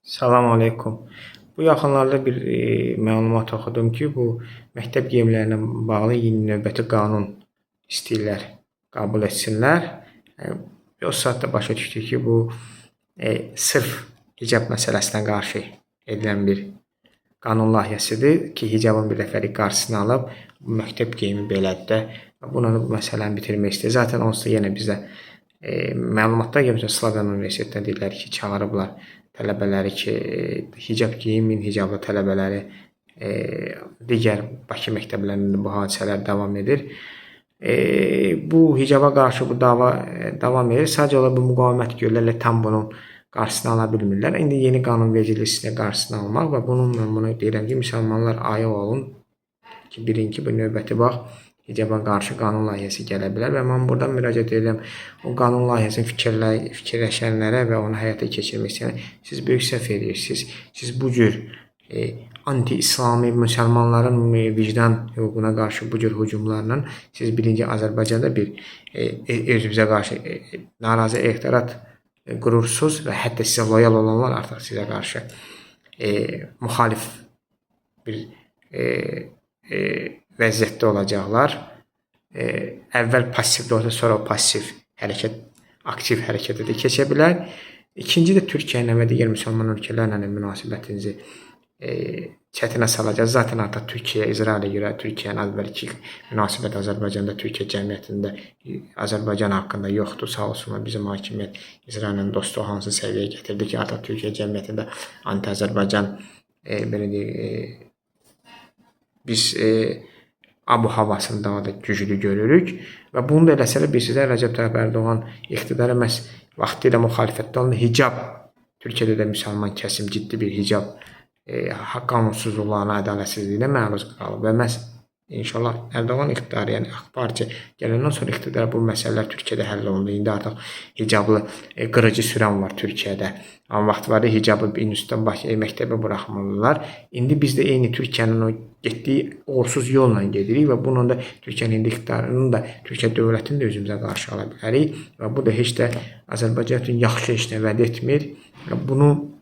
Salam aleykum. Bu yaxınlarda bir məlumat oxudum ki, bu məktəb geyimlərinə bağlı yeni növbəti qanun istəyirlər qəbul etsinlər. O saatda başa düşdük ki, bu sırf hicab məsələsinə qarşı edilən bir qanun layihəsidir ki, hicabın bir dəfəlik qarşısını alıb, bu məktəb geyimi belədir də. Bunu bu məsələni bitirmək istəyir. Zaten onsuz da yenə bizə məlumatlar gəlmişsə Slavyan Universitetindən deyirlər ki, çağırıblar tələbələri ki, hicab geyinməyin, hicablı tələbələri digər Bakı məktəblərində bu hadisələr davam edir. Bu hicaba qarşı bu dava davam edir. Sadəcə olaraq bu müqavimət görürlər, tam bunun qarşısını ala bilmirlər. İndi yeni qanunvericiliklə qarşısını almaq və bununla bunu deyirəm ki, müsəlmanlar ayıq olun ki, birinci bu növbəti vaxt hicaba qarşı qanun layihəsi gələ bilər və mən buradan müraciət edirəm o qanun layihəsini fikirləşənlərə və onu həyata keçirmək istəyənlərə, siz böyük səhv edirsiniz. Siz bu cür anti-İslami müsəlmanların vicdan hüququna qarşı bu cür hücumlarla siz birinci Azərbaycanda bir özünüzə qarşı narazı elektorat qurursuz və hətta sizə loyal olanlar artıq sizə qarşı müxalif bir vəziyyətdə olacaqlar. Əvvəl passivdə olsa, sonra pasiv hərəkət, aktiv hərəkətə də keçə bilər. İkinci də Türkiyə ilə və digər müsəlman ölkələrlə münasibətinizi çətinə salacaq. Zaten artıq Türkiyə, İsrailə görə Türkiyənin əvvəlki münasibət Azərbaycanda, Türkiyə cəmiyyətində Azərbaycan haqqında yoxdur. Sağ olsunlar bizim hakimiyyət İsraillə dostluq hansı səviyyəyə gətirdi ki, artıq Türkiyə cəmiyyətində anti-Azərbaycan belə deyək, biz abu havasını daha da güclü görürük və bunu da eləsələr bilirsiniz, Rəcəb Tayyip Ərdoğan iqtidarı məhz vaxtilə müxalifətdə olan hicab, Türkiyədə də müsəlman kəsim ciddi bir hicab qanunsuzluqlarına, ədalətsizliyinə məruz qalıb və məhz İnşallah Ərdoğan iqtidarı, yəni AK Parti gələndən sonra iqtidara bu məsələlər Türkiyədə həll olundu. İndi artıq hicablı qırıcı sürən var Türkiyədə. Amma vaxt var hicabı institutdan məktəbə buraxmalılar. İndi biz də eyni Türkiyənin o getdiyi uğursuz yolla gedirik və bunun da Türkiyənin iqtidarının da, Türkiyə dövlətini də özümüzə qarşı ala bilərik və bu da heç də Azərbaycan üçün yaxşı heç nə vəd etmir. Bunu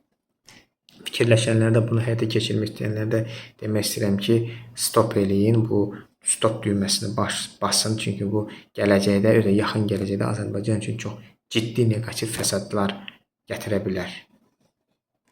fikirləşənlər də, bunu həyata keçirmək istəyənlər də demək istəyirəm ki, stop eləyin, bu stop düyməsini basın. Çünki bu gələcəkdə, yaxın gələcəkdə Azərbaycan üçün çox ciddi negativ fəsadlar gətirə bilər.